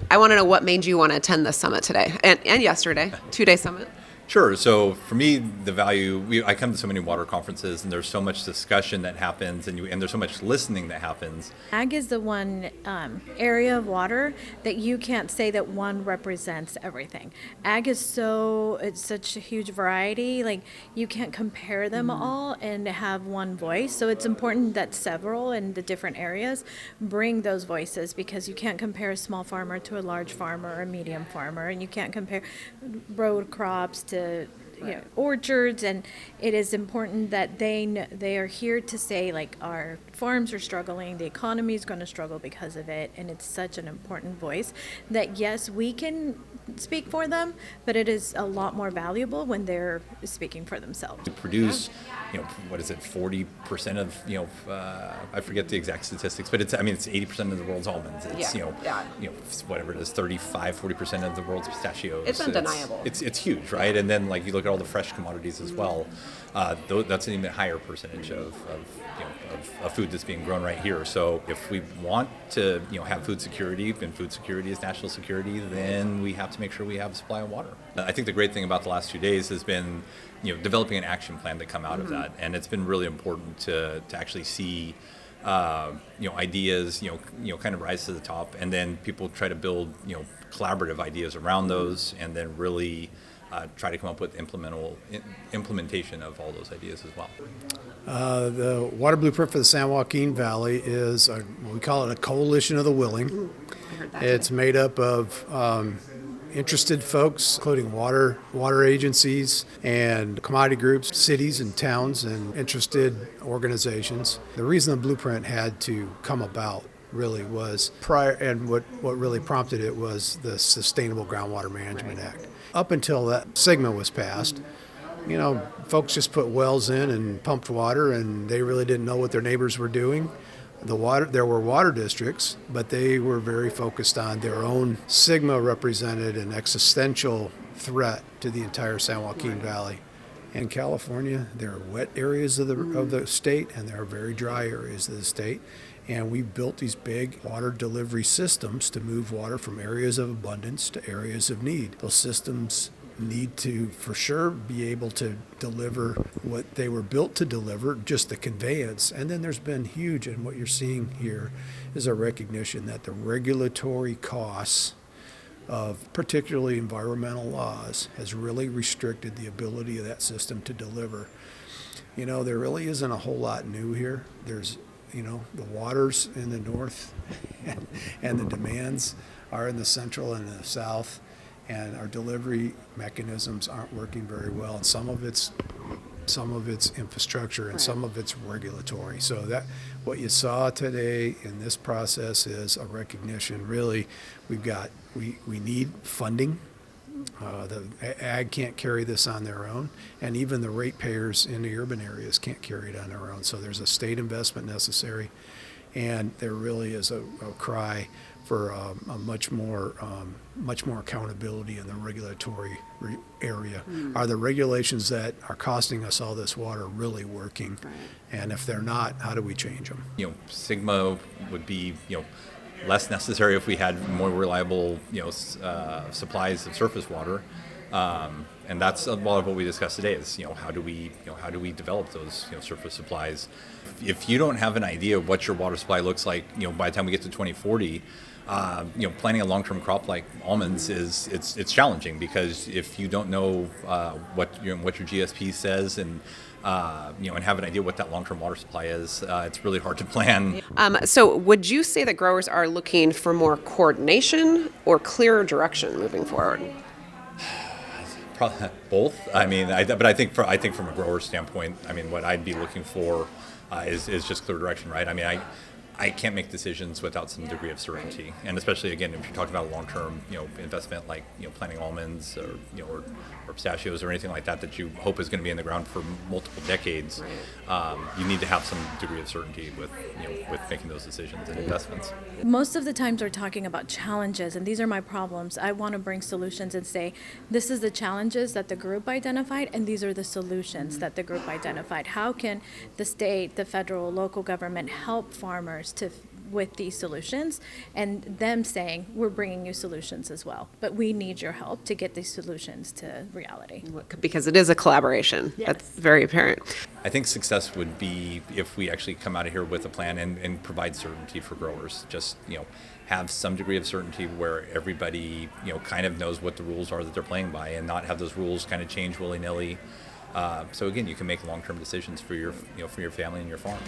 I want to know what made you want to attend this summit today and yesterday, 2-day summit. Sure. So for me, the value, I come to so many water conferences and there's so much discussion that happens and there's so much listening that happens. Ag is the one area of water that you can't say that one represents everything. Ag is it's such a huge variety, like you can't compare them all and have one voice. So it's important that several in the different areas bring those voices, because you can't compare a small farmer to a large farmer or a medium farmer, and you can't compare road crops to orchards, and it is important that they are here to say, like, our farms are struggling, the economy is going to struggle because of it, and it's such an important voice that, yes, we can speak for them, but it is a lot more valuable when they're speaking for themselves. To produce, what is it, 40% of, I forget the exact statistics, but it's 80% of the world's almonds. It's, whatever it is, 40% of the world's pistachios. It's undeniable. It's huge, right? And then, like, you look at all the fresh commodities as well. That's an even higher percentage of food that's being grown right here. So if we want to have food security, and food security is national security, then we have to make sure we have a supply of water. I think the great thing about the last 2 days has been developing an action plan to come out of that, and it's been really important to actually see ideas kind of rise to the top, and then people try to build collaborative ideas around those, and then really try to come up with implementation of all those ideas as well. The water blueprint for the San Joaquin Valley is, we call it a coalition of the willing. I heard that. It's made up of interested folks, including water agencies and commodity groups, cities and towns, and interested organizations. The reason the blueprint had to come about really was what really prompted it was the Sustainable Groundwater Management Act. Up until that SGMA was passed, folks just put wells in and pumped water, and they really didn't know what their neighbors were doing. There were water districts, but they were very focused on their own. SGMA represented an existential threat to the entire San Joaquin Valley. In California, there are wet areas of the state, and there are very dry areas of the state. And we built these big water delivery systems to move water from areas of abundance to areas of need. Those systems need to, for sure, be able to deliver what they were built to deliver, just the conveyance. And then there's been huge, and what you're seeing here is a recognition that the regulatory costs of particularly environmental laws has really restricted the ability of that system to deliver. There really isn't a whole lot new here. There's the waters in the north and the demands are in the central and the south, and our delivery mechanisms aren't working very well. And some of it's infrastructure, and some of it's regulatory. So that what you saw today in this process is a recognition. Really, we need funding. The ag can't carry this on their own, and even the ratepayers in the urban areas can't carry it on their own. So there's a state investment necessary, and there really is a cry for a much more accountability in the regulatory area. Are the regulations that are costing us all this water really working? Right. And if they're not, how do we change them? SGMA would be less necessary if we had more reliable supplies of surface water, and that's a lot of what we discussed today. Is how do we develop those surface supplies? If you don't have an idea of what your water supply looks like, by the time we get to 2040, planting a long-term crop like almonds it's challenging, because if you don't know what your GSP says and have an idea what that long-term water supply is, it's really hard to plan. So would you say that growers are looking for more coordination or clearer direction moving forward? Probably both. But I think from a grower standpoint, what I'd be looking for is just clear direction, right? I can't make decisions without some degree of certainty, and especially again if you're talking about a long-term investment like planting almonds or pistachios or anything like that you hope is going to be in the ground for multiple decades. You need to have some degree of certainty with making those decisions and investments. Most of the times we're talking about challenges, and these are my problems. I want to bring solutions and say, this is the challenges that the group identified, and these are the solutions that the group identified. How can the state, the federal, local government help farmers to with these solutions, and them saying, we're bringing you solutions as well, but we need your help to get these solutions to reality. Because it is a collaboration. Yes. That's very apparent. I think success would be if we actually come out of here with a plan and provide certainty for growers. Just, have some degree of certainty where everybody, kind of knows what the rules are that they're playing by, and not have those rules kind of change willy-nilly. So again, you can make long-term decisions for your family and your farm.